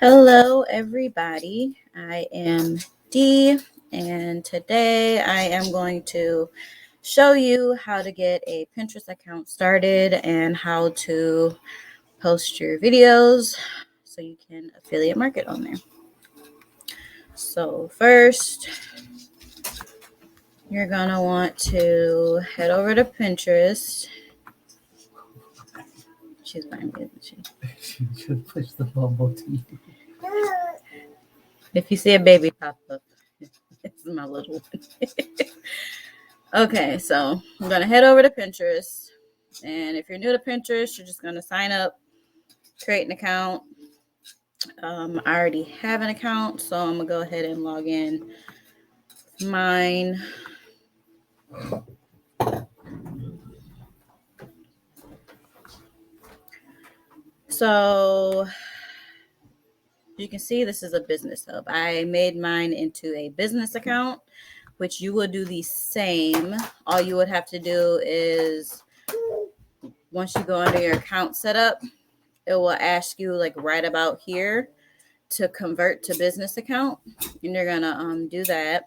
Hello, everybody. I am Dee, and today I am going to show you how to get a Pinterest account started and how to post your videos so you can affiliate market on there. So first, you're going to want to head over to Pinterest. She's buying me, isn't she? She should push the bubble tea. If you see a baby pop up, it's my little one. Okay, so I'm going to head over to Pinterest. And if you're new to Pinterest, you're just going to sign up, create an account. I already have an account, so I'm going to go ahead and log in mine. So you can see this is a business hub. I made mine into a business account, which you will do the same. All you would have to do is once you go under your account setup, it will ask you like right about here to convert to business account, and you're gonna do that.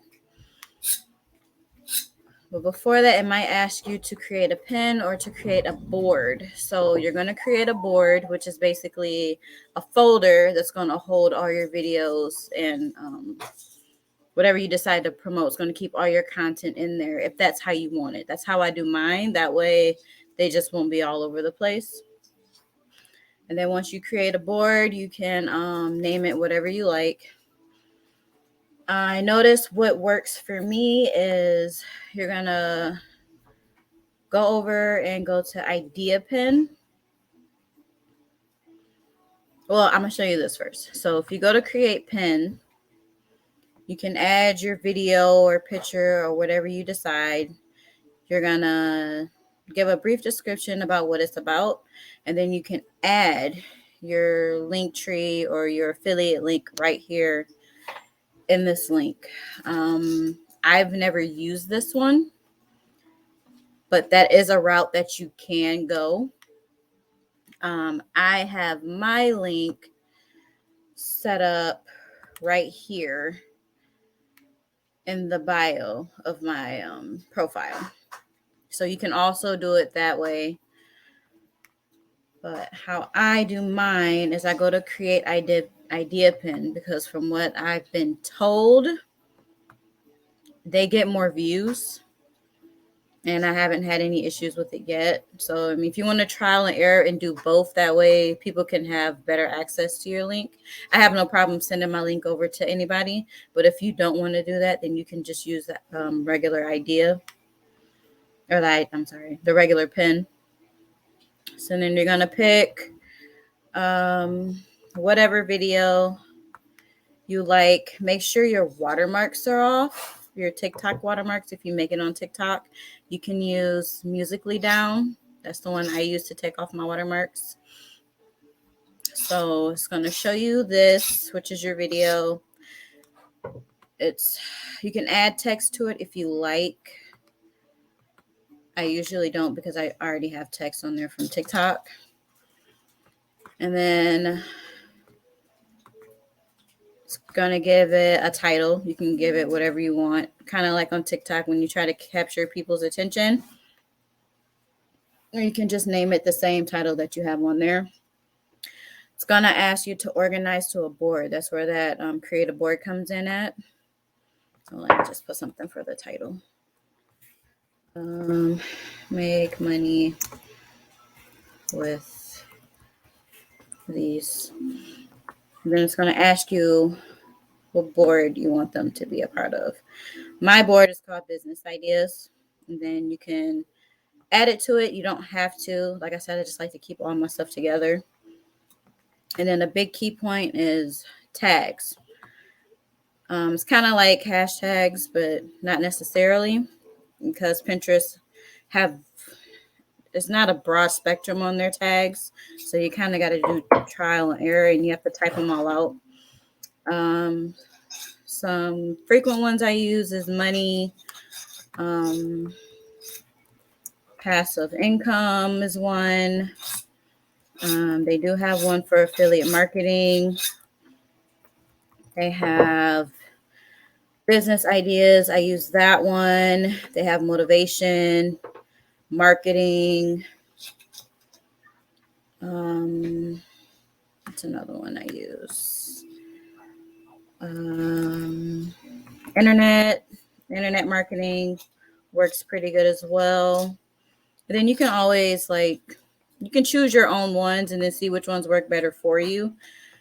But before that, it might ask you to create a pin or to create a board. So you're going to create a board, which is basically a folder that's going to hold all your videos and whatever you decide to promote. It's going to keep all your content in there if that's how you want it. That's how I do mine. That way they just won't be all over the place. And then once you create a board, you can name it whatever you like. I notice what works for me is you're going to go over and go to Idea Pin. Well, I'm going to show you this first. So if you go to Create Pin, you can add your video or picture or whatever you decide. You're going to give a brief description about what it's about, and then you can add your link tree or your affiliate link right here in this link. I've never used this one, but that is a route that you can go. I have my link set up right here in the bio of my profile. So you can also do it that way. But how I do mine is I go to create idea pin, because from what I've been told, they get more views. And I haven't had any issues with it yet. So, I mean, if you want to trial and error and do both, that way people can have better access to your link. I have no problem sending my link over to anybody. But if you don't want to do that, then you can just use that regular idea. Or the regular pin. So then you're going to pick whatever video you like. Make sure your watermarks are off. Your TikTok watermarks, if you make it on TikTok. You can use Musical.ly Down. That's the one I use to take off my watermarks. So it's going to show you this, which is your video. You can add text to it if you like. I usually don't because I already have text on there from TikTok. And then it's going to give it a title. You can give it whatever you want. Kind of like on TikTok when you try to capture people's attention. Or you can just name it the same title that you have on there. It's going to ask you to organize to a board. That's where that create a board comes in at. So let me just put something for the title. Make money with these. And then it's going to ask you what board you want them to be a part of. My board is called Business Ideas. And then you can add it to it. You don't have to. Like I said, I just like to keep all my stuff together. And then a big key point is tags. It's kind of like hashtags, but not necessarily, because Pinterest it's not a broad spectrum on their tags. So you kind of got to do trial and error, and you have to type them all out. Some frequent ones I use is money. Passive income is one. They do have one for affiliate marketing. They have business ideas. I use that one. They have motivation, marketing. That's another one I use. Internet marketing works pretty good as well. And then you can always you can choose your own ones and then see which ones work better for you.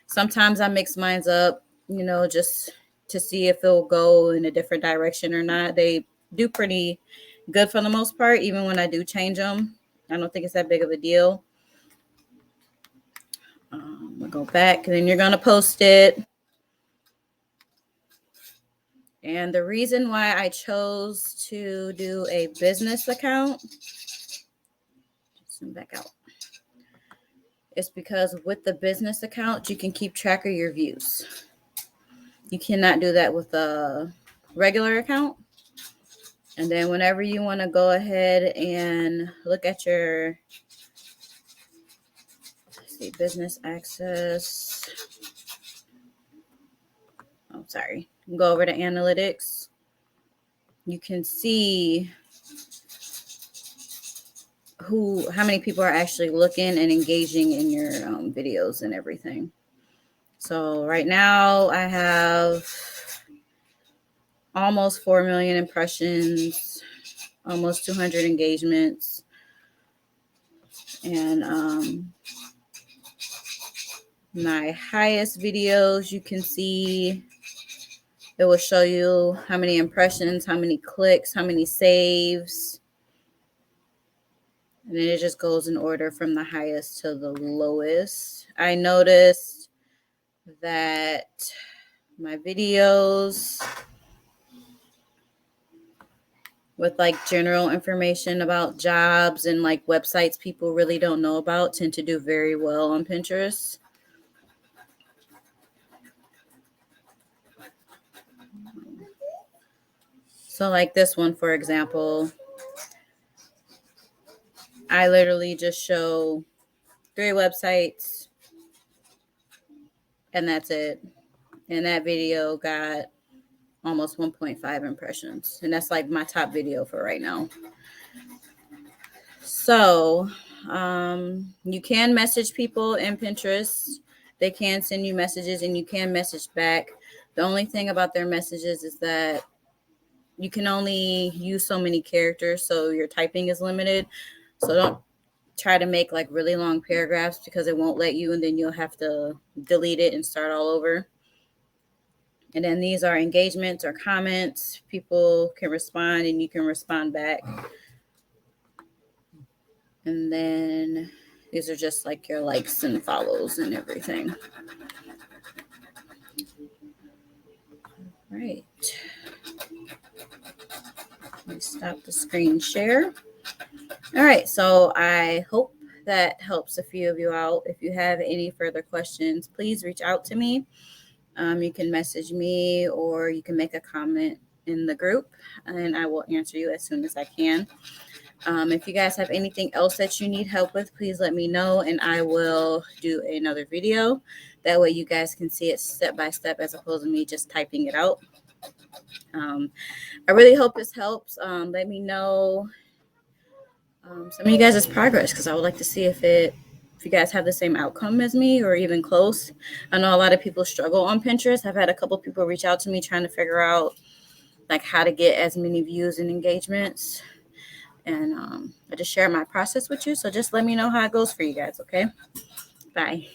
Sometimes I mix mine up, just to see if it'll go in a different direction or not. They do pretty good for the most part, even when I do change them. I don't think it's that big of a deal. We'll go back and then you're going to post it. And the reason why I chose to do a business account, zoom back out, is because with the business account, you can keep track of your views. You cannot do that with a regular account. And then whenever you want to go ahead and look at your business access. Oh, sorry. Go over to analytics. You can see how many people are actually looking and engaging in your videos and everything. So right now I have almost 4 million impressions, almost 200 engagements. And my highest videos, you can see it will show you how many impressions, how many clicks, how many saves. And then it just goes in order from the highest to the lowest. I noticed that my videos with general information about jobs and websites people really don't know about tend to do very well on Pinterest. So this one, for example, I literally just show 3 websites and that's it. And that video got almost 1.5 impressions. And that's my top video for right now. So you can message people in Pinterest. They can send you messages and you can message back. The only thing about their messages is that you can only use so many characters, so your typing is limited. So don't try to make really long paragraphs because it won't let you, and then you'll have to delete it and start all over. And then these are engagements or comments. People can respond and you can respond back. And then these are just your likes and follows and everything. Right. Let me stop the screen share. All right. So I hope that helps a few of you out. If you have any further questions, please reach out to me. You can message me or you can make a comment in the group and I will answer you as soon as I can. If you guys have anything else that you need help with, please let me know and I will do another video. That way you guys can see it step by step as opposed to me just typing it out. I really hope this helps. Let me know some of you guys' progress because I would like to see if you guys have the same outcome as me or even close. I know a lot of people struggle on Pinterest. I've had a couple people reach out to me trying to figure out how to get as many views and engagements. And I just share my process with you. So just let me know how it goes for you guys. Okay. Bye.